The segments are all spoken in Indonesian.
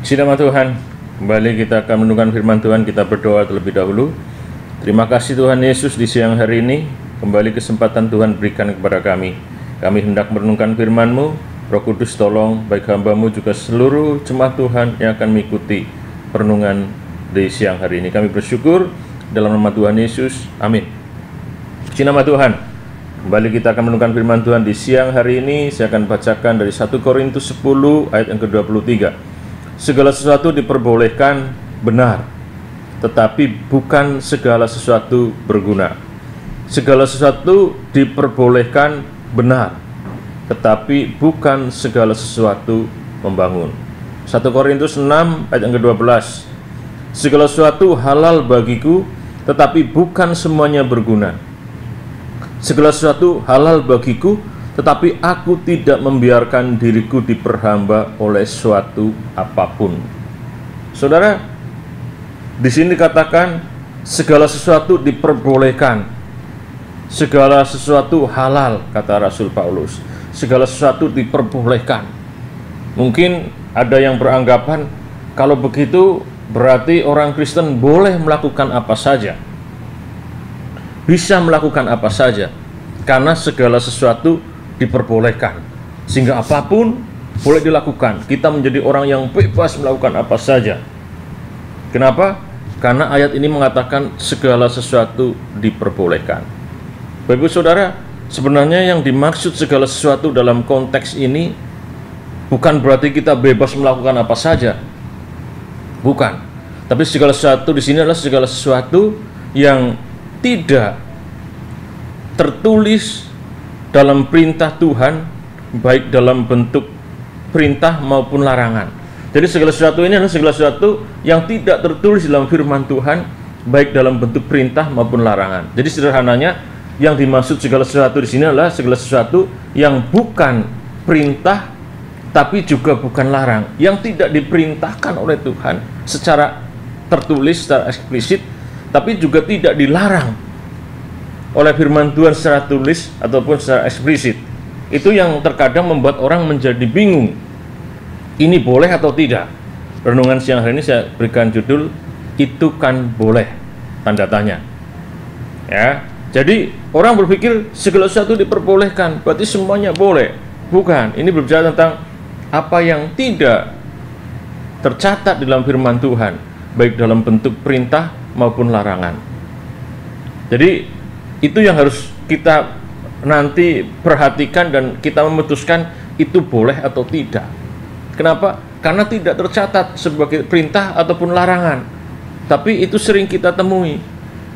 Puji nama Tuhan, kembali kita akan mendengarkan firman Tuhan. Kita berdoa terlebih dahulu. Terima kasih Tuhan Yesus, di siang hari ini kembali kesempatan Tuhan berikan kepada kami. Kami hendak merenungkan firman-Mu. Roh Kudus tolong baik hamba-Mu juga seluruh jemaat Tuhan yang akan mengikuti perenungan di siang hari ini. Kami bersyukur dalam nama Tuhan Yesus, amin. Puji nama Tuhan. Kembali kita akan mendengarkan firman Tuhan di siang hari ini. Saya akan bacakan dari 1 Korintus 10 ayat yang ke-23. Segala sesuatu diperbolehkan benar, tetapi bukan segala sesuatu berguna. Segala sesuatu diperbolehkan benar, tetapi bukan segala sesuatu membangun. 1 Korintus 6 ayat yang ke-12. Segala sesuatu halal bagiku, tetapi bukan semuanya berguna. Segala sesuatu halal bagiku, tetapi aku tidak membiarkan diriku diperhamba oleh suatu apapun. Saudara, di sini dikatakan segala sesuatu diperbolehkan. Segala sesuatu halal, kata Rasul Paulus. Segala sesuatu diperbolehkan. Mungkin ada yang beranggapan kalau begitu berarti orang Kristen boleh melakukan apa saja. Bisa melakukan apa saja, karena segala sesuatu diperbolehkan, sehingga apapun boleh dilakukan. Kita menjadi orang yang bebas melakukan apa saja. Kenapa? Karena ayat ini mengatakan segala sesuatu diperbolehkan. Bapak saudara, sebenarnya yang dimaksud segala sesuatu dalam konteks ini bukan berarti kita bebas melakukan apa saja, bukan. Tapi segala sesuatu di sini adalah segala sesuatu yang tidak tertulis dalam perintah Tuhan, baik dalam bentuk perintah maupun larangan. Jadi segala sesuatu ini adalah segala sesuatu yang tidak tertulis dalam firman Tuhan, baik dalam bentuk perintah maupun larangan. Jadi sederhananya, yang dimaksud segala sesuatu di sini adalah segala sesuatu yang bukan perintah, tapi juga bukan larang, yang tidak diperintahkan oleh Tuhan secara tertulis, secara eksplisit, tapi juga tidak dilarang oleh firman Tuhan secara tulis ataupun secara eksplisit. Itu yang terkadang membuat orang menjadi bingung, ini boleh atau tidak. Renungan siang hari ini saya berikan judul, itu kan boleh, tanda tanya. Ya, jadi orang berpikir segala sesuatu diperbolehkan, berarti semuanya boleh. Bukan, ini berbicara tentang apa yang tidak tercatat dalam firman Tuhan, baik dalam bentuk perintah maupun larangan. Jadi itu yang harus kita nanti perhatikan dan kita memutuskan itu boleh atau tidak. Kenapa? Karena tidak tercatat sebagai perintah ataupun larangan, tapi itu sering kita temui,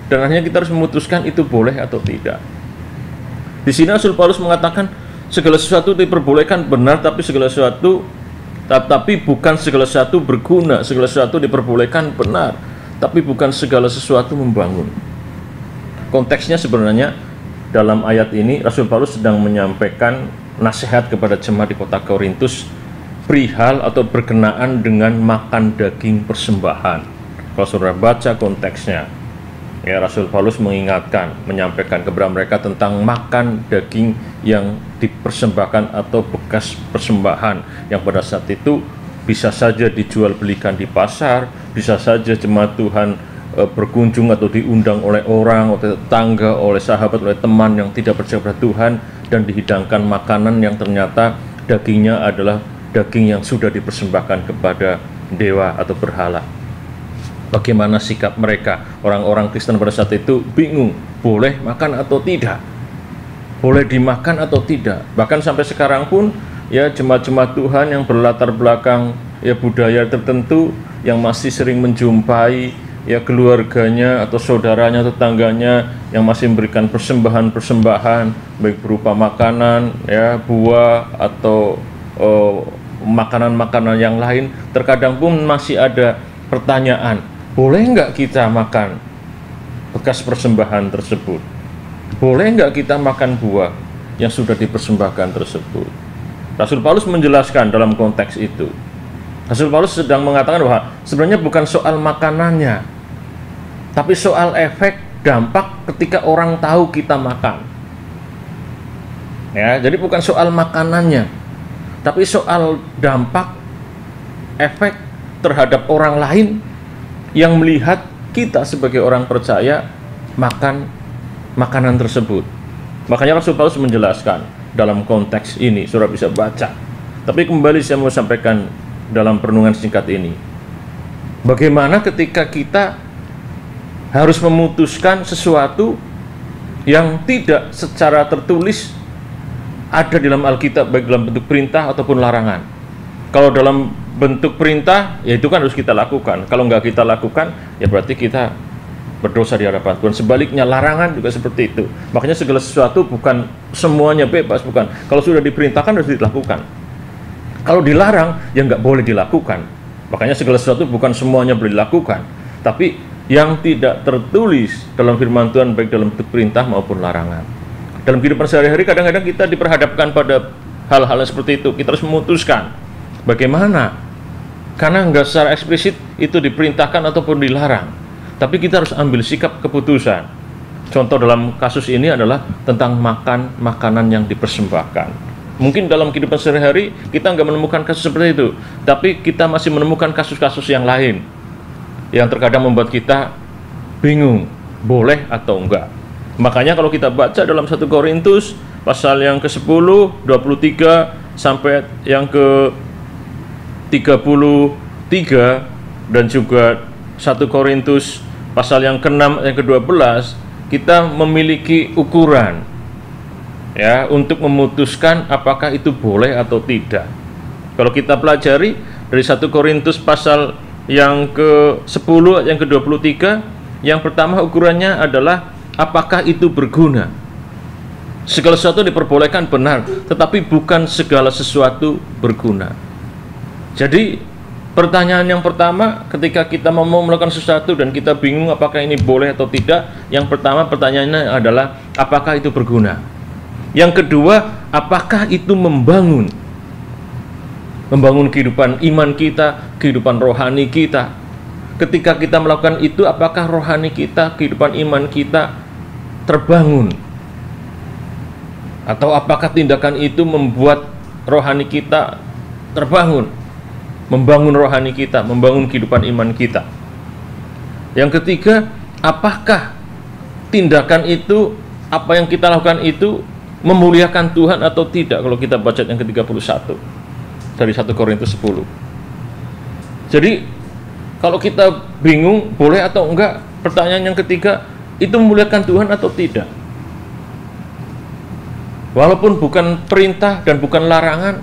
dan akhirnya kita harus memutuskan itu boleh atau tidak. Di sini Rasul Paulus mengatakan segala sesuatu diperbolehkan benar, tapi bukan segala sesuatu berguna. Segala sesuatu diperbolehkan benar, tapi bukan segala sesuatu membangun. Konteksnya sebenarnya dalam ayat ini Rasul Paulus sedang menyampaikan nasihat kepada jemaat di kota Korintus perihal atau berkenaan dengan makan daging persembahan. Kalau saudara baca konteksnya, ya, Rasul Paulus menyampaikan kepada mereka tentang makan daging yang dipersembahkan atau bekas persembahan, yang pada saat itu bisa saja dijual belikan di pasar, bisa saja jemaat Tuhan berkunjung atau diundang oleh orang, oleh tetangga, oleh sahabat, oleh teman yang tidak percaya pada Tuhan, dan dihidangkan makanan yang ternyata dagingnya adalah daging yang sudah dipersembahkan kepada dewa atau berhala. Bagaimana sikap mereka? Orang-orang Kristen pada saat itu bingung, boleh makan atau tidak, boleh dimakan atau tidak. Bahkan sampai sekarang pun, ya, jemaat-jemaat Tuhan yang berlatar belakang ya budaya tertentu, yang masih sering menjumpai ya keluarganya atau saudaranya, tetangganya yang masih memberikan persembahan-persembahan, baik berupa makanan, ya, buah atau makanan-makanan yang lain. Terkadang pun masih ada pertanyaan, boleh nggak kita makan bekas persembahan tersebut? Boleh nggak kita makan buah yang sudah dipersembahkan tersebut? Rasul Paulus menjelaskan dalam konteks itu. Rasul Paulus sedang mengatakan bahwa sebenarnya bukan soal makanannya, tapi soal efek dampak ketika orang tahu kita makan. Ya, jadi bukan soal makanannya, tapi soal dampak, efek terhadap orang lain yang melihat kita sebagai orang percaya makan makanan tersebut. Makanya Rasul Paulus menjelaskan dalam konteks ini, saudara bisa baca. Tapi kembali saya mau sampaikan dalam perenungan singkat ini, bagaimana ketika kita harus memutuskan sesuatu yang tidak secara tertulis ada di dalam Alkitab, baik dalam bentuk perintah ataupun larangan. Kalau dalam bentuk perintah, ya itu kan harus kita lakukan. Kalau nggak kita lakukan, ya berarti kita berdosa di hadapan Tuhan. Sebaliknya, larangan juga seperti itu. Makanya segala sesuatu bukan semuanya bebas, bukan. Kalau sudah diperintahkan harus dilakukan. Kalau dilarang, ya nggak boleh dilakukan. Makanya segala sesuatu bukan semuanya boleh dilakukan. Tapi yang tidak tertulis dalam firman Tuhan, baik dalam bentuk perintah maupun larangan. Dalam kehidupan sehari-hari kadang-kadang kita diperhadapkan pada hal-hal seperti itu. Kita harus memutuskan bagaimana, karena nggak secara eksplisit itu diperintahkan ataupun dilarang, tapi kita harus ambil sikap keputusan. Contoh dalam kasus ini adalah tentang makan makanan yang dipersembahkan. Mungkin dalam kehidupan sehari-hari kita nggak menemukan kasus seperti itu, tapi kita masih menemukan kasus-kasus yang lain yang terkadang membuat kita bingung, boleh atau enggak. Makanya kalau kita baca dalam 1 Korintus pasal yang ke-10, 23 sampai yang ke-33, dan juga 1 Korintus pasal yang ke-6 yang ke-12, kita memiliki ukuran ya untuk memutuskan apakah itu boleh atau tidak. Kalau kita pelajari dari 1 Korintus pasal yang ke-10 yang ke-23, yang pertama ukurannya adalah apakah itu berguna. Segala sesuatu diperbolehkan benar, tetapi bukan segala sesuatu berguna. Jadi pertanyaan yang pertama ketika kita mau melakukan sesuatu dan kita bingung apakah ini boleh atau tidak, yang pertama pertanyaannya adalah apakah itu berguna. Yang kedua, apakah itu membangun kehidupan iman kita, kehidupan rohani kita. Ketika kita melakukan itu, apakah rohani kita, kehidupan iman kita terbangun, atau apakah tindakan itu membuat rohani kita terbangun, membangun rohani kita, membangun kehidupan iman kita. Yang ketiga, apakah tindakan itu, apa yang kita lakukan itu memuliakan Tuhan atau tidak. Kalau kita baca yang ke-31 dari 1 Korintus 10. Jadi kalau kita bingung boleh atau enggak, pertanyaan yang ketiga, itu memuliakan Tuhan atau tidak? Walaupun bukan perintah dan bukan larangan,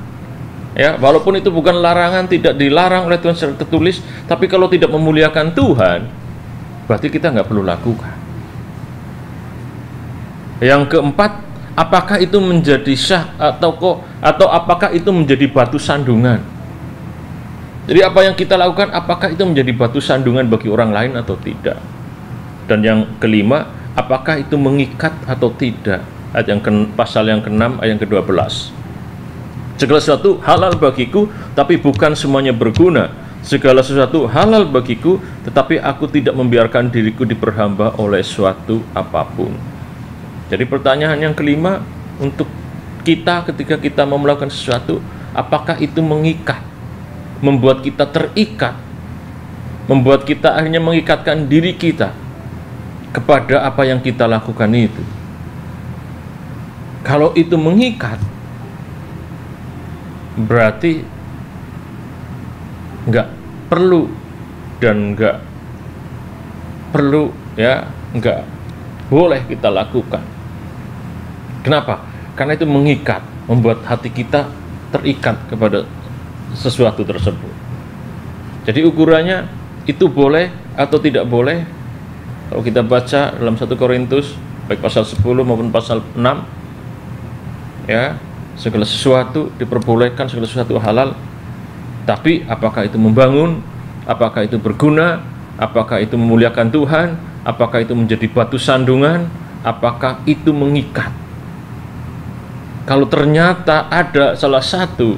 ya, walaupun itu bukan larangan, tidak dilarang oleh Tuhan secara tertulis, tapi kalau tidak memuliakan Tuhan, berarti kita nggak perlu lakukan. Yang keempat, apakah itu menjadi sah atau apakah itu menjadi batu sandungan? Jadi apa yang kita lakukan, apakah itu menjadi batu sandungan bagi orang lain atau tidak? Dan yang kelima, apakah itu mengikat atau tidak? Ayat yang pasal yang ke-6 ayat yang ke-12. Segala sesuatu halal bagiku, tapi bukan semuanya berguna. Segala sesuatu halal bagiku, tetapi aku tidak membiarkan diriku diperhamba oleh suatu apapun. Jadi pertanyaan yang kelima untuk kita ketika kita mau melakukan sesuatu, apakah itu mengikat, membuat kita terikat, membuat kita akhirnya mengikatkan diri kita kepada apa yang kita lakukan itu. Kalau itu mengikat, berarti nggak perlu dan nggak perlu, ya, nggak boleh kita lakukan. Kenapa? Karena itu mengikat, membuat hati kita terikat kepada sesuatu tersebut. Jadi ukurannya itu boleh atau tidak boleh. Kalau kita baca dalam 1 Korintus baik pasal 10 maupun pasal 6, ya, segala sesuatu diperbolehkan, segala sesuatu halal, tapi apakah itu membangun, apakah itu berguna, apakah itu memuliakan Tuhan, apakah itu menjadi batu sandungan, apakah itu mengikat. Kalau ternyata ada salah satu,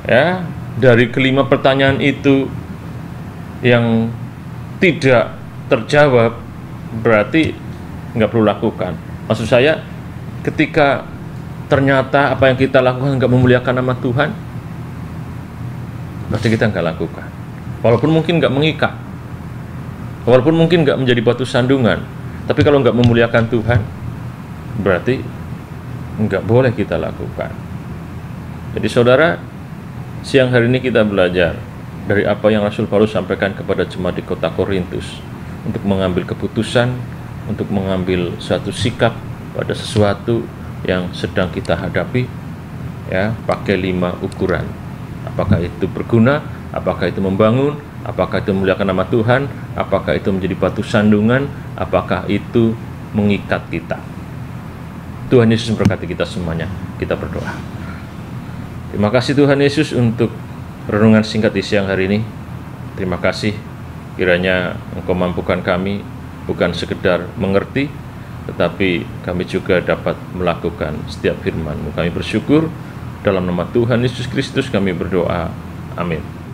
ya, dari kelima pertanyaan itu yang tidak terjawab, berarti nggak perlu lakukan. Maksud saya, ketika ternyata apa yang kita lakukan nggak memuliakan nama Tuhan, berarti kita nggak lakukan. Walaupun mungkin nggak mengikat, walaupun mungkin nggak menjadi batu sandungan, tapi kalau nggak memuliakan Tuhan, berarti nggak boleh kita lakukan. Jadi saudara, siang hari ini kita belajar dari apa yang Rasul Paulus sampaikan kepada jemaat di kota Korintus, untuk mengambil keputusan, untuk mengambil suatu sikap pada sesuatu yang sedang kita hadapi, ya, pakai 5 ukuran. Apakah itu berguna, apakah itu membangun, apakah itu memuliakan nama Tuhan, apakah itu menjadi batu sandungan, apakah itu mengikat kita. Tuhan Yesus memberkati kita semuanya. Kita berdoa. Terima kasih Tuhan Yesus untuk renungan singkat di siang hari ini. Terima kasih, kiranya Engkau mampukan kami bukan sekedar mengerti, tetapi kami juga dapat melakukan setiap firman-Mu. Kami bersyukur, dalam nama Tuhan Yesus Kristus kami berdoa. Amin.